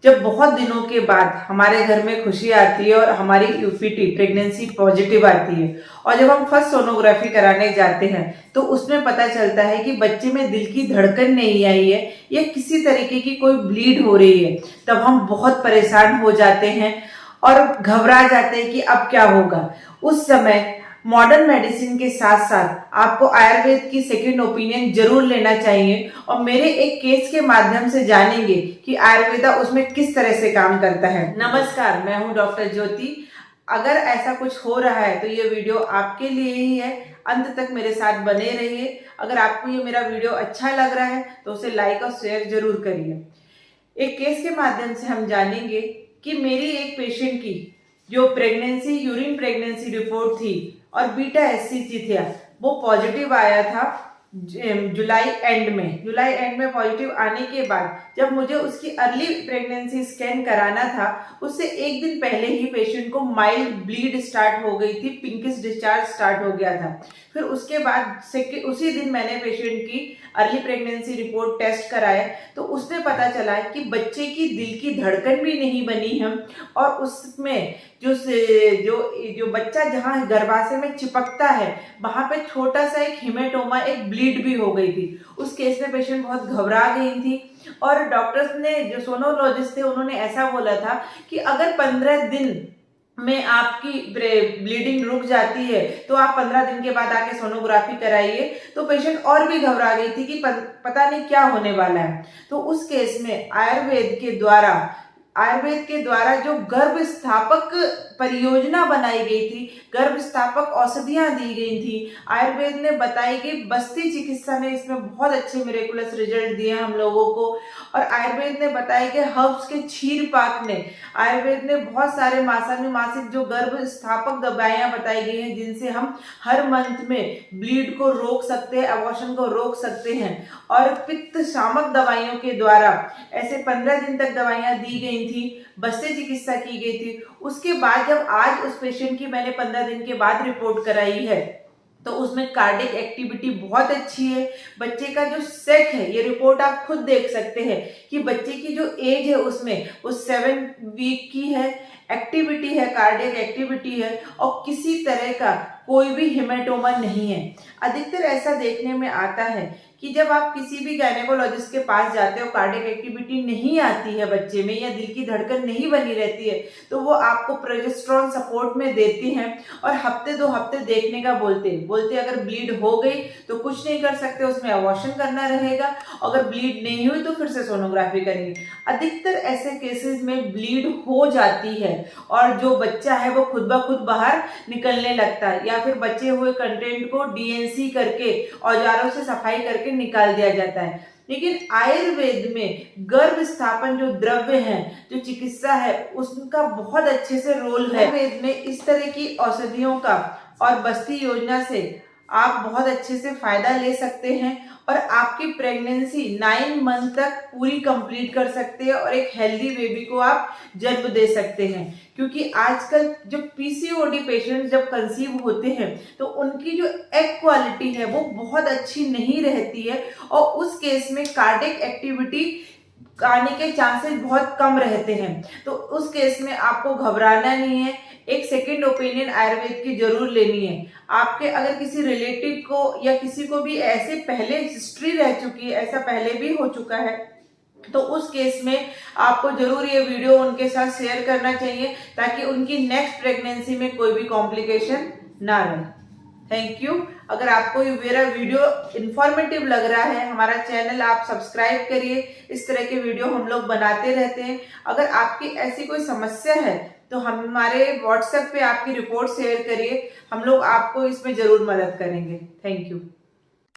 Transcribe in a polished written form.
जब बहुत दिनों के बाद हमारे घर में खुशी आती है और हमारी यूपीटी प्रेगनेंसी पॉजिटिव आती है और जब हम फर्स्ट सोनोग्राफी कराने जाते हैं तो उसमें पता चलता है कि बच्चे में दिल की धड़कन नहीं आई है या किसी तरीके की कोई ब्लीड हो रही है, तब हम बहुत परेशान हो जाते हैं और घबरा जाते हैं कि अब क्या होगा। उस समय मॉडर्न मेडिसिन के साथ साथ आपको आयुर्वेद की सेकंड ओपिनियन जरूर लेना चाहिए और मेरे एक केस के माध्यम से जानेंगे कि आयुर्वेदा उसमें किस तरह से काम करता है। नमस्कार, मैं हूं डॉक्टर ज्योति। अगर ऐसा कुछ हो रहा है तो ये वीडियो आपके लिए ही है, अंत तक मेरे साथ बने रहिए। अगर आपको ये मेरा वीडियो अच्छा लग रहा है तो उसे लाइक और शेयर जरूर करिए। एक केस के माध्यम से हम जानेंगे कि मेरी एक पेशेंट की जो प्रेगनेंसी यूरिन प्रेगनेंसी रिपोर्ट थी और बीटा एससीजी था वो पॉजिटिव आया था जुलाई एंड में पॉजिटिव आने के बाद जब मुझे उसकी अर्ली प्रेगनेंसी स्कैन कराना था उससे एक दिन पहले ही पेशेंट को माइल्ड ब्लीड स्टार्ट हो गई थी, पिंकिश डिस्चार्ज स्टार्ट हो गया था। फिर उसके बाद उसी दिन मैंने पेशेंट की अर्ली प्रेगनेंसी रिपोर्ट टेस्ट कराया तो उसमें पता चला कि बच्चे की दिल की धड़कन भी नहीं बनी है और उसमें जो जो जो बच्चा जहाँ गर्भाशय में चिपकता है वहां पे छोटा सा एक हिमेटोमा, एक ब्लीड भी हो गई थी। उस केस में पेशेंट बहुत घबरा गई थी और डॉक्टर्स ने, जो सोनोलॉजिस्ट थे, उन्होंने ऐसा बोला था कि अगर 15 दिन में आपकी ब्लीडिंग रुक जाती है तो आप 15 दिन के बाद आके सोनोग्राफी कराइए। तो पेशेंट और भी घबरा गई थी कि पता नहीं क्या होने वाला है। तो उस केस में आयुर्वेद के द्वारा जो गर्भ स्थापक परियोजना बनाई गई थी, गर्भ स्थापक औषधियां दी गई थी, आयुर्वेद ने बताई गई बस्ती चिकित्सा ने इसमें बहुत अच्छे मिरेकुलस रिजल्ट दिए हम लोगों को। और आयुर्वेद ने बताए गए हर्ब्स के क्षीर पाक ने, आयुर्वेद ने बहुत सारे मासिक जो गर्भ स्थापक दवाइयां बताई गई हैं जिनसे हम हर मंथ में ब्लीड को रोक सकते हैं, अबॉर्शन को रोक सकते हैं। और पित्त शामक दवाइयों के द्वारा ऐसे 15 दिन तक दवाइयां दी गई थी, बस्ती चिकित्सा की गई थी। उसके बाद जब आज उस पेशेंट की मैंने 15 दिन के बाद रिपोर्ट कराई है तो उसमें कार्डियक एक्टिविटी बहुत अच्छी है। बच्चे का जो सेक है, ये रिपोर्ट आप खुद देख सकते हैं कि बच्चे की जो एज है उसमें वो 7 वीक की है, एक्टिविटी है, कार्डियक एक्टिविटी है और किसी तरह का कोई भी हिमेटोमा नहीं है। अधिकतर ऐसा देखने में आता है कि जब आप किसी भी गायनेकोलॉजिस्ट के पास जाते हो, कार्डियक एक्टिविटी नहीं आती है बच्चे में या दिल की धड़कन नहीं बनी रहती है तो वो आपको प्रोजेस्टेरोन सपोर्ट में देते हैं और हफ्ते 2 हफ्ते देखने का बोलते अगर ब्लीड हो गई तो कुछ नहीं कर सकते, उसमें अबॉर्शन करना रहेगा। अगर ब्लीड नहीं हुई तो फिर से सोनोग्राफी करेंगे। अधिकतर ऐसे केसेस में ब्लीड हो जाती है और जो बच्चा है वो खुद ब खुद बाहर निकलने लगता है या फिर बचे हुए कंटेंट को डीएनसी करके औजारों से सफाई करके निकाल दिया जाता है। लेकिन आयुर्वेद में गर्भ स्थापन जो द्रव्य है, जो चिकित्सा है, उसका बहुत अच्छे से रोल है। आयुर्वेद में इस तरह की औषधियों का और बस्ती योजना से आप बहुत अच्छे से फायदा ले सकते हैं और आपकी प्रेगनेंसी 9 मंथ तक पूरी कंप्लीट कर सकते हैं और एक हेल्दी बेबी को आप जन्म दे सकते हैं। क्योंकि आजकल जो पीसीओडी पेशेंट्स जब कंसीव होते हैं तो उनकी जो एग क्वालिटी है वो बहुत अच्छी नहीं रहती है और उस केस में कार्डियक एक्टिविटी आने के चांसेस बहुत कम रहते हैं। तो उस केस में आपको घबराना नहीं है, एक सेकंड ओपिनियन आयुर्वेद की जरूर लेनी है। आपके अगर किसी रिलेटिव को या किसी को भी ऐसे पहले हिस्ट्री रह चुकी है, ऐसा पहले भी हो चुका है, तो उस केस में आपको जरूर ये वीडियो उनके साथ शेयर करना चाहिए ताकि उनकी नेक्स्ट प्रेगनेंसी में कोई भी कॉम्प्लिकेशन ना रहे। Thank you. अगर आपको ये मेरा वीडियो इंफॉर्मेटिव लग रहा है, हमारा चैनल आप सब्सक्राइब करिए, इस तरह के वीडियो हम लोग बनाते रहते हैं। अगर आपकी ऐसी कोई समस्या है तो हमारे व्हाट्सएप पे आपकी रिपोर्ट शेयर करिए, हम लोग आपको इसमें जरूर मदद करेंगे। Thank you.